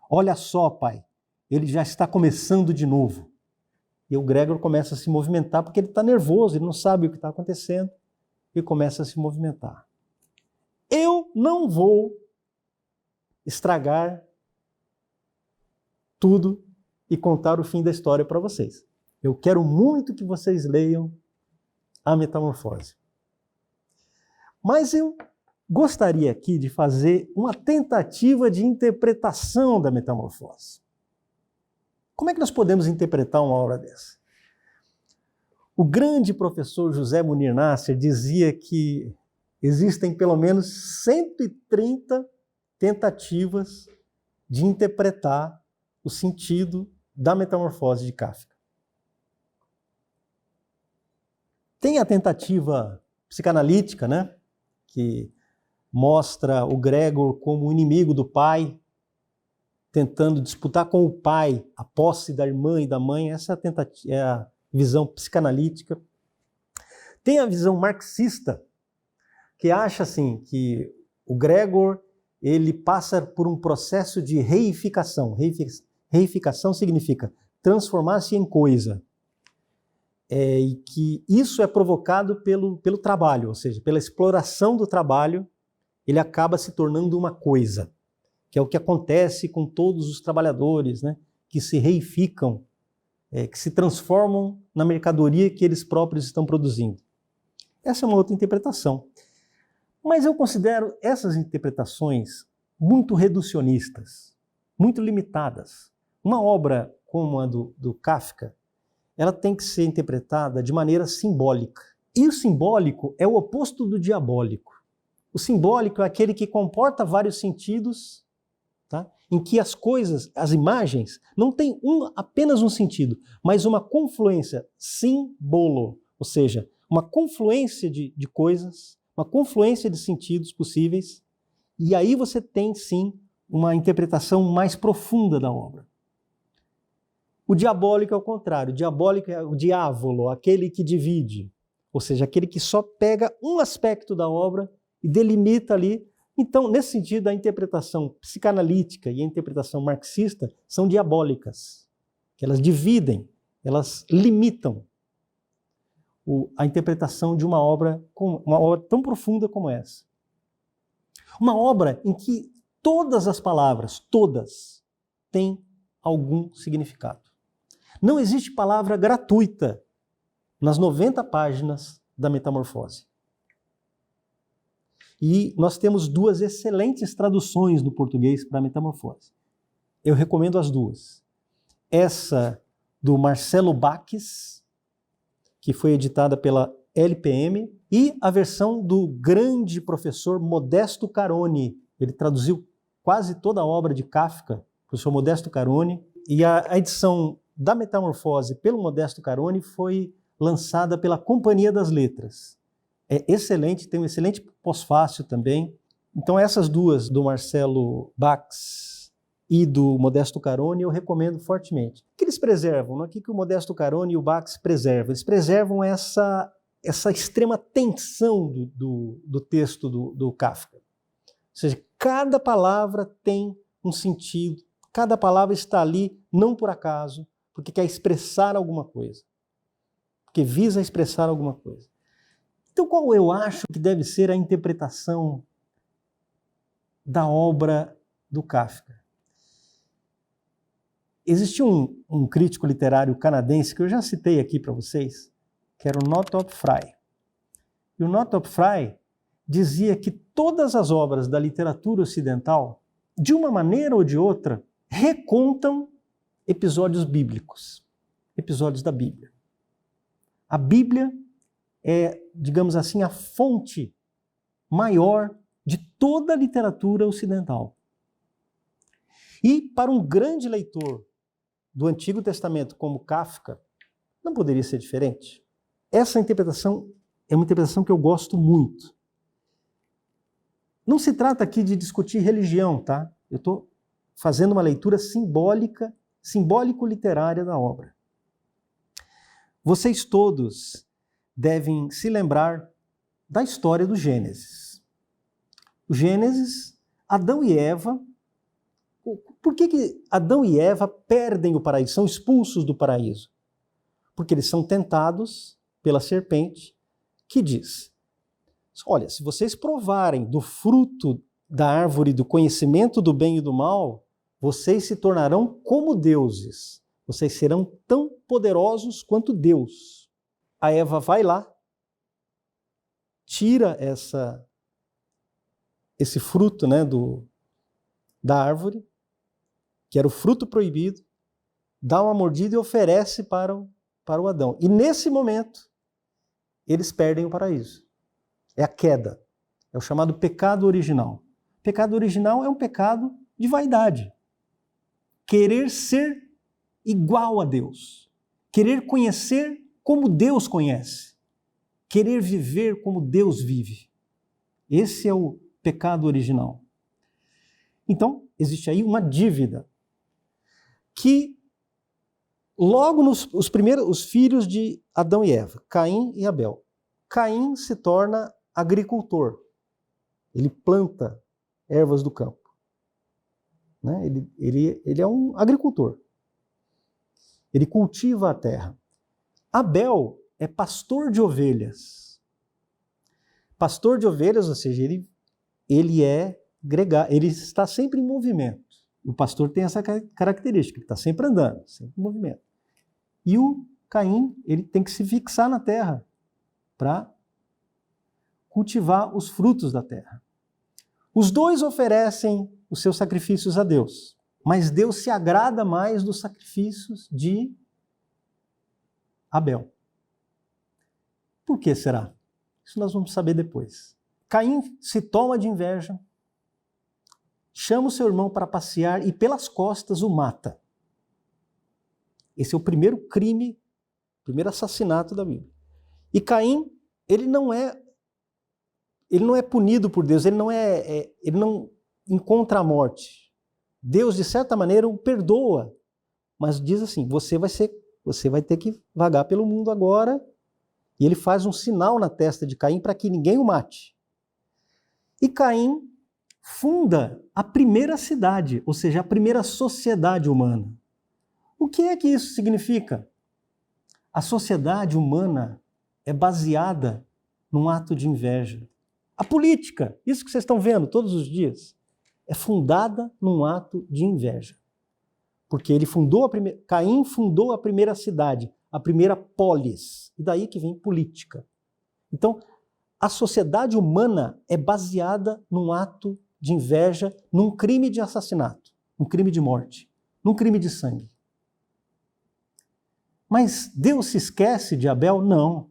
Olha só, pai, ele já está começando de novo. E o Gregor começa a se movimentar porque ele está nervoso, ele não sabe o que está acontecendo e começa a se movimentar. Eu não vou estragar tudo e contar o fim da história para vocês. Eu quero muito que vocês leiam A Metamorfose. Mas eu gostaria aqui de fazer uma tentativa de interpretação da Metamorfose. Como é que nós podemos interpretar uma obra dessa? O grande professor José Munir Nasser dizia que existem pelo menos 130 tentativas de interpretar o sentido da Metamorfose de Kafka. Tem a tentativa psicanalítica, né, que mostra o Gregor como o inimigo do pai, tentando disputar com o pai a posse da irmã e da mãe. Essa é a visão psicanalítica. Tem a visão marxista, que acha assim que o Gregor ele passa por um processo de reificação. Reificação significa transformar-se em coisa. E que isso é provocado pelo trabalho, ou seja, pela exploração do trabalho, ele acaba se tornando uma coisa, que é o que acontece com todos os trabalhadores, né, que se reificam, que se transformam na mercadoria que eles próprios estão produzindo. Essa é uma outra interpretação. Mas eu considero essas interpretações muito reducionistas, muito limitadas. Uma obra como a do Kafka, ela tem que ser interpretada de maneira simbólica. E o simbólico é o oposto do diabólico. O simbólico é aquele que comporta vários sentidos, tá? Em que as coisas, as imagens, não têm apenas um sentido, mas uma confluência símbolo, ou seja, uma confluência de coisas, uma confluência de sentidos possíveis, e aí você tem, sim, uma interpretação mais profunda da obra. O diabólico é o contrário. O diabólico é o diávolo, aquele que divide, ou seja, aquele que só pega um aspecto da obra e delimita ali. Então, nesse sentido, a interpretação psicanalítica e a interpretação marxista são diabólicas, que elas dividem, elas limitam a interpretação de uma obra tão profunda como essa. Uma obra em que todas as palavras, todas, têm algum significado. Não existe palavra gratuita nas 90 páginas da Metamorfose. E nós temos duas excelentes traduções no português para a Metamorfose. Eu recomendo as duas. Essa do Marcelo Baques, que foi editada pela LPM, e a versão do grande professor Modesto Caroni. Ele traduziu quase toda a obra de Kafka, o professor Modesto Caroni, e a edição da Metamorfose pelo Modesto Caroni foi lançada pela Companhia das Letras. É excelente, tem um excelente pós-fácil também. Então essas duas, do Marcelo Bax e do Modesto Caroni, eu recomendo fortemente. O que eles preservam? O que o Modesto Caroni e o Bax preservam? Eles preservam essa extrema tensão do texto do Kafka. Ou seja, cada palavra tem um sentido, cada palavra está ali não por acaso, porque quer expressar alguma coisa, porque visa expressar alguma coisa. Então, qual eu acho que deve ser a interpretação da obra do Kafka? Existe um crítico literário canadense que eu já citei aqui para vocês, que era o Northrop Frye. E o Northrop Frye dizia que todas as obras da literatura ocidental, de uma maneira ou de outra, recontam episódios bíblicos, episódios da Bíblia. A Bíblia é, digamos assim, a fonte maior de toda a literatura ocidental. E para um grande leitor do Antigo Testamento como Kafka, não poderia ser diferente. Essa interpretação é uma interpretação que eu gosto muito. Não se trata aqui de discutir religião, tá? Eu estou fazendo uma leitura simbólico-literária da obra. Vocês todos devem se lembrar da história do Gênesis. O Gênesis, Adão e Eva. Por que Adão e Eva perdem o paraíso, são expulsos do paraíso? Porque eles são tentados pela serpente, que diz: olha, se vocês provarem do fruto da árvore do conhecimento do bem e do mal, vocês se tornarão como deuses, Vocês serão tão poderosos quanto Deus. A Eva vai lá, tira esse fruto, né, da árvore, que era o fruto proibido, dá uma mordida e oferece para o Adão. E nesse momento, eles perdem o paraíso. É a queda. É o chamado pecado original. O pecado original é um pecado de vaidade. Querer ser igual a Deus. Querer conhecer como Deus conhece. Querer viver como Deus vive. Esse é o pecado original. Então, existe aí uma dívida que logo os filhos de Adão e Eva, Caim e Abel. Caim se torna agricultor. Ele planta ervas do campo. Né? Ele é um agricultor. Ele cultiva a terra. Abel é pastor de ovelhas. Pastor de ovelhas, ou seja, ele é gregário, ele está sempre em movimento. O pastor tem essa característica, ele está sempre andando, sempre em movimento. E o Caim, ele tem que se fixar na terra para cultivar os frutos da terra. Os dois oferecem os seus sacrifícios a Deus, mas Deus se agrada mais dos sacrifícios de Abel. Por que será? Isso nós vamos saber depois. Caim se toma de inveja, chama o seu irmão para passear e pelas costas o mata. Esse é o primeiro crime, o primeiro assassinato da Bíblia. E Caim, ele não é punido por Deus, ele não encontra a morte. Deus, de certa maneira, o perdoa, mas diz assim, você vai ter que vagar pelo mundo agora, e ele faz um sinal na testa de Caim para que ninguém o mate. E Caim funda a primeira cidade, ou seja, a primeira sociedade humana. O que é que isso significa? A sociedade humana é baseada num ato de inveja. A política, isso que vocês estão vendo todos os dias, é fundada num ato de inveja. Porque Caim fundou a primeira cidade, a primeira polis, e daí que vem política. Então, a sociedade humana é baseada num ato de inveja, num crime de assassinato, num crime de morte, num crime de sangue. Mas Deus se esquece de Abel? Não.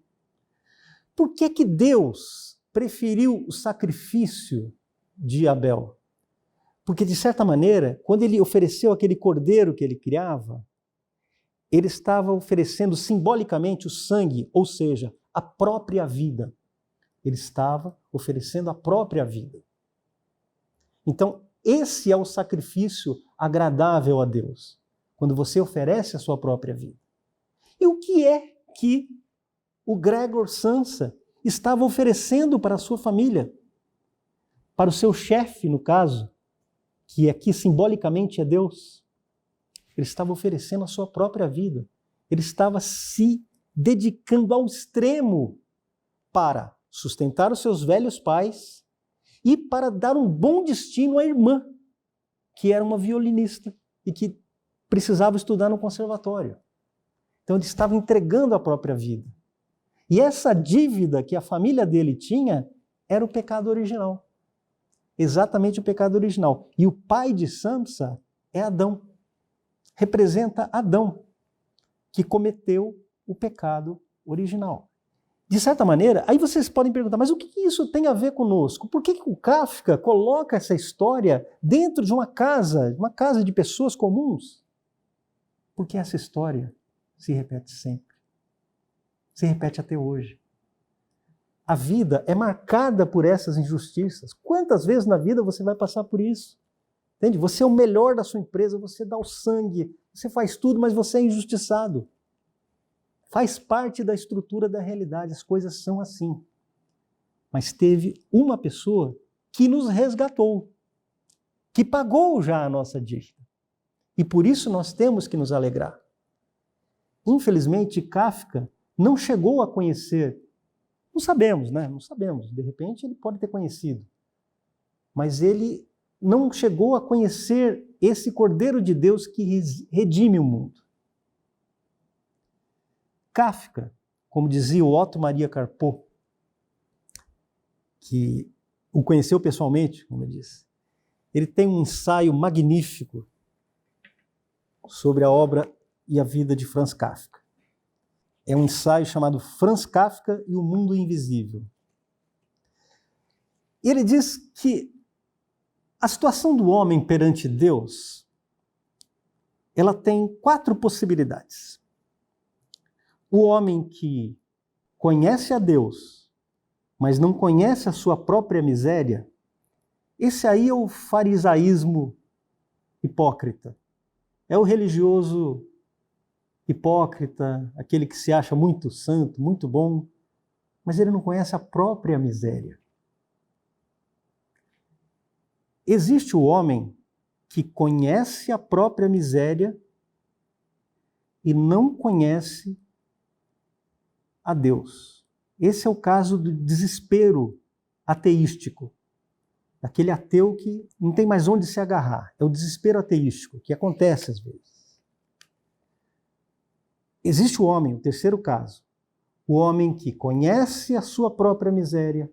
Por que que Deus preferiu o sacrifício de Abel? Porque, de certa maneira, quando ele ofereceu aquele cordeiro que ele criava, ele estava oferecendo simbolicamente o sangue, ou seja, a própria vida. Ele estava oferecendo a própria vida. Então, esse é o sacrifício agradável a Deus, quando você oferece a sua própria vida. E o que é que o Gregor Samsa estava oferecendo para a sua família? Para o seu chefe, no caso, que aqui simbolicamente é Deus. Ele estava oferecendo a sua própria vida. Ele estava se dedicando ao extremo para sustentar os seus velhos pais e para dar um bom destino à irmã, que era uma violinista e que precisava estudar no conservatório. Então ele estava entregando a própria vida. E essa dívida que a família dele tinha era o pecado original. Exatamente o pecado original. E o pai de Samsa é Adão. Representa Adão, que cometeu o pecado original. De certa maneira, aí vocês podem perguntar, mas o que isso tem a ver conosco? Por que o Kafka coloca essa história dentro de uma casa de pessoas comuns? Porque essa história se repete sempre. Se repete até hoje. A vida é marcada por essas injustiças. Quantas vezes na vida você vai passar por isso? Entende? Você é o melhor da sua empresa, você dá o sangue, você faz tudo, mas você é injustiçado. Faz parte da estrutura da realidade, as coisas são assim. Mas teve uma pessoa que nos resgatou, que pagou já a nossa dívida. E por isso nós temos que nos alegrar. Infelizmente, Kafka não chegou a conhecer. Não sabemos, né? Não sabemos. De repente, ele pode ter conhecido. Mas ele não chegou a conhecer esse Cordeiro de Deus que redime o mundo. Kafka, como dizia o Otto Maria Carpo, que o conheceu pessoalmente, como eu disse, ele tem um ensaio magnífico sobre a obra e a vida de Franz Kafka. É um ensaio chamado Franz Kafka e o Mundo Invisível. E ele diz que a situação do homem perante Deus, ela tem 4 possibilidades. O homem que conhece a Deus, mas não conhece a sua própria miséria, esse aí é o farisaísmo hipócrita. É o religioso hipócrita, aquele que se acha muito santo, muito bom, mas ele não conhece a própria miséria. Existe o homem que conhece a própria miséria e não conhece a Deus. Esse é o caso do desespero ateístico. Aquele ateu que não tem mais onde se agarrar. É o desespero ateístico, que acontece às vezes. Existe o homem, o terceiro caso. O homem que conhece a sua própria miséria,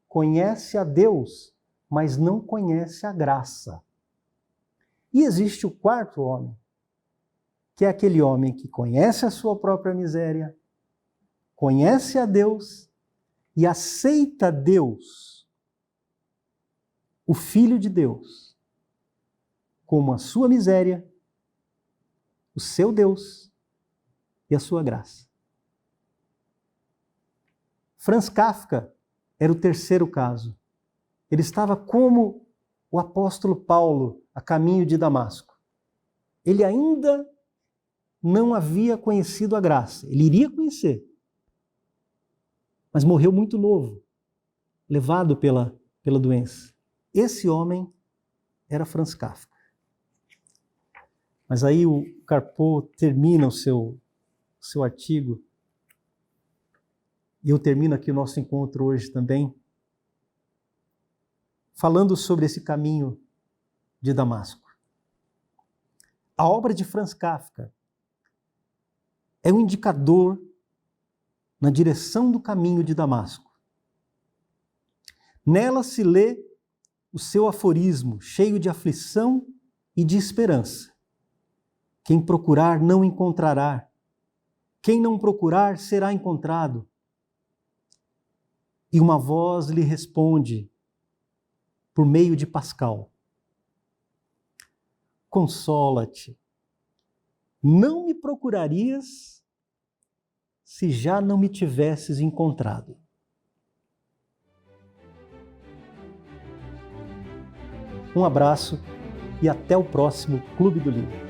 conhece a Deus, mas não conhece a graça. E existe o quarto homem, que é aquele homem que conhece a sua própria miséria, conhece a Deus e aceita Deus, o Filho de Deus, como a sua miséria, o seu Deus e a sua graça. Franz Kafka era o terceiro caso. Ele estava como o apóstolo Paulo a caminho de Damasco. Ele ainda não havia conhecido a graça. Ele iria conhecer, mas morreu muito novo, levado pela doença. Esse homem era Franz Kafka. Mas aí o Carpo termina o seu artigo, e eu termino aqui o nosso encontro hoje também, falando sobre esse caminho de Damasco. A obra de Franz Kafka é um indicador na direção do caminho de Damasco. Nela se lê o seu aforismo, cheio de aflição e de esperança. Quem procurar não encontrará. Quem não procurar será encontrado. E uma voz lhe responde por meio de Pascal: consola-te. Não me procurarias se já não me tivesses encontrado. Um abraço e até o próximo Clube do Livro.